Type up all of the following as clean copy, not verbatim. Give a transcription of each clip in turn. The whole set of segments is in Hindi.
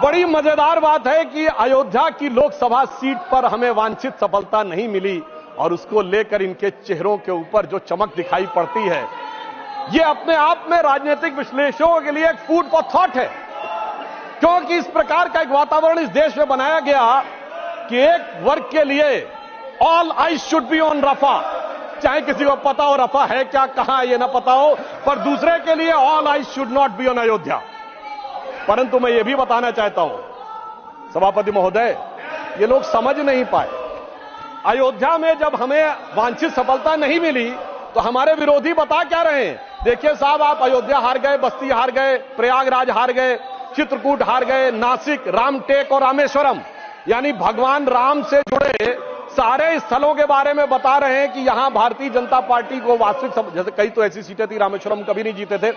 बड़ी मजेदार बात है कि अयोध्या की लोकसभा सीट पर हमें वांछित सफलता नहीं मिली और उसको लेकर इनके चेहरों के ऊपर जो चमक दिखाई पड़ती है, ये अपने आप में राजनीतिक विश्लेषकों के लिए एक फूड फॉर थॉट है। क्योंकि इस प्रकार का एक वातावरण इस देश में बनाया गया कि एक वर्ग के लिए all eyes should be on Rafah, चाहे किसी को पता हो रफा है क्या, कहां है, ये ना पता हो, पर दूसरे के लिए all eyes should not be on Ayodhya. परंतु मैं ये भी बताना चाहता हूं सभापति महोदय, ये लोग समझ नहीं पाए। अयोध्या में जब हमें वांछित सफलता नहीं मिली तो हमारे विरोधी बता क्या रहे हैं? देखिए साहब, आप अयोध्या हार गए, बस्ती हार गए, प्रयागराज हार गए, चित्रकूट हार गए, नासिक, रामटेक और रामेश्वरम, यानी भगवान राम से जुड़े सारे स्थलों के बारे में बता रहे हैं कि यहां भारतीय जनता पार्टी को वास्तविक, जैसे कई तो ऐसी सीटें थी, रामेश्वरम कभी नहीं जीते थे।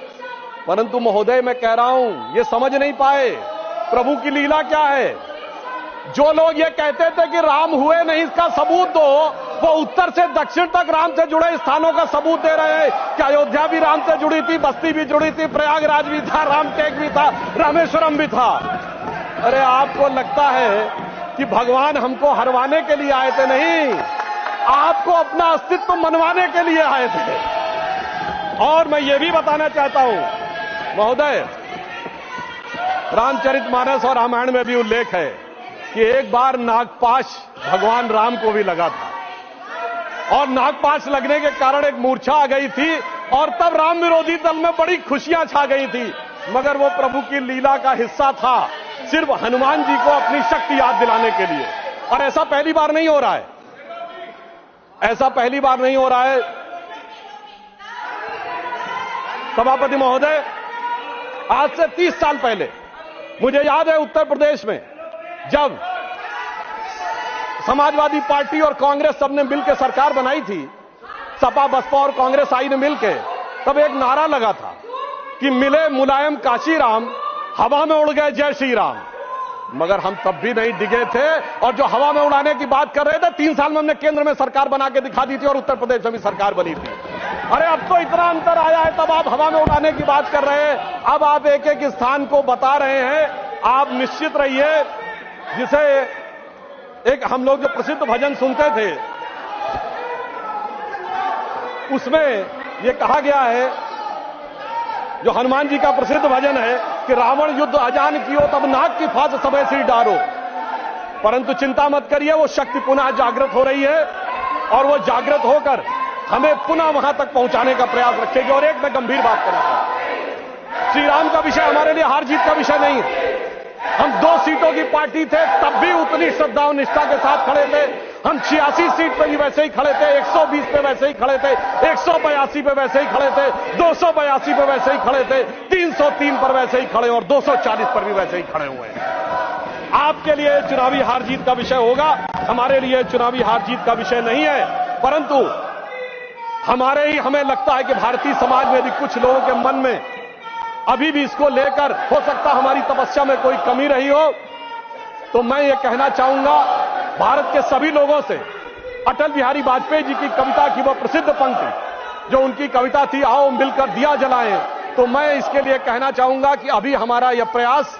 परंतु महोदय मैं कह रहा हूं, ये समझ नहीं पाए प्रभु की लीला क्या है। जो लोग ये कहते थे कि राम हुए नहीं, इसका सबूत दो, वो उत्तर से दक्षिण तक राम से जुड़े स्थानों का सबूत दे रहे हैं कि अयोध्या भी राम से जुड़ी थी, बस्ती भी जुड़ी थी, प्रयागराज भी था, रामटेक भी था, रामेश्वरम भी था। अरे आपको लगता है कि भगवान हमको हरवाने के लिए आए थे? नहीं, आपको अपना अस्तित्व मनवाने के लिए आए थे। और मैं ये भी बताना चाहता हूं महोदय, रामचरितमानस और रामायण में भी उल्लेख है कि एक बार नागपाश भगवान राम को भी लगा था और नागपाश लगने के कारण एक मूर्छा आ गई थी और तब राम विरोधी दल में बड़ी खुशियां छा गई थी, मगर वो प्रभु की लीला का हिस्सा था, सिर्फ हनुमान जी को अपनी शक्ति याद दिलाने के लिए। और ऐसा पहली बार नहीं हो रहा है, ऐसा पहली बार नहीं हो रहा है सभापति महोदय। आज से 30 साल पहले मुझे याद है उत्तर प्रदेश में जब समाजवादी पार्टी और कांग्रेस सबने मिलकर सरकार बनाई थी, सपा बसपा और कांग्रेस आई ने मिलकर, तब एक नारा लगा था कि मिले मुलायम काशीराम, हवा में उड़ गए जय श्री राम। मगर हम तब भी नहीं डिगे थे और जो हवा में उड़ाने की बात कर रहे थे, 3 साल में हमने केंद्र में सरकार बना के दिखा दी थी और उत्तर प्रदेश में भी सरकार बनी थी। अरे अब तो इतना अंतर आया है, तब आप हवा में उड़ाने की बात कर रहे हैं, अब आप एक एक स्थान को बता रहे हैं। आप निश्चित रहिए, जिसे एक हम लोग जो प्रसिद्ध भजन सुनते थे उसमें यह कहा गया है, जो हनुमान जी का प्रसिद्ध भजन है कि रावण युद्ध अजान कियो तब नाग की फांस सबे सिर डारो। परंतु चिंता मत करिए, वो शक्ति पुनः जागृत हो रही है और वो जागृत होकर हमें पुनः वहां तक पहुंचाने का प्रयास रखेगी। और एक मैं गंभीर बात करना चाहता हूं, श्री राम का विषय हमारे लिए हार जीत का विषय नहीं है। हम 2 सीटों की पार्टी थे, तब भी उतनी श्रद्धा और निष्ठा के साथ खड़े थे। हम 86 सीट पे भी वैसे ही खड़े थे, 120 पे वैसे ही खड़े थे, 182 पे वैसे ही खड़े थे, 282 पे वैसे ही खड़े थे, 303 पर वैसे ही खड़े और 240 पर भी वैसे ही खड़े हुए हैं। आपके लिए चुनावी हार जीत का विषय होगा, हमारे लिए चुनावी हार जीत का विषय नहीं है। परंतु हमें लगता है कि भारतीय समाज में यदि कुछ लोगों के मन में अभी भी इसको लेकर हो सकता हमारी तपस्या में कोई कमी रही हो, तो मैं ये कहना चाहूंगा भारत के सभी लोगों से, अटल बिहारी वाजपेयी जी की कविता की वह प्रसिद्ध पंक्ति जो उनकी कविता थी, आओ मिलकर दिया जलाएं, तो मैं इसके लिए कहना चाहूंगा कि अभी हमारा यह प्रयास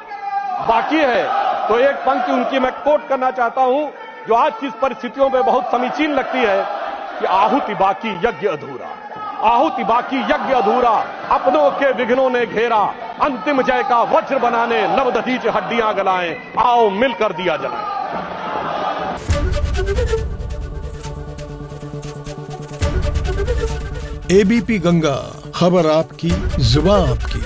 बाकी है। तो एक पंक्ति उनकी मैं कोट करना चाहता हूं जो आज की परिस्थितियों में बहुत समीचीन लगती है कि आहुति बाकी यज्ञ अधूरा, आहुति बाकी यज्ञ अधूरा, अपनों के विघ्नों ने घेरा, अंतिम जय का वज्र बनाने नवदधीच हड्डियां गलाएं, आओ मिलकर दिया जलाएं। एबीपी गंगा, खबर आपकी, जुबान आपकी।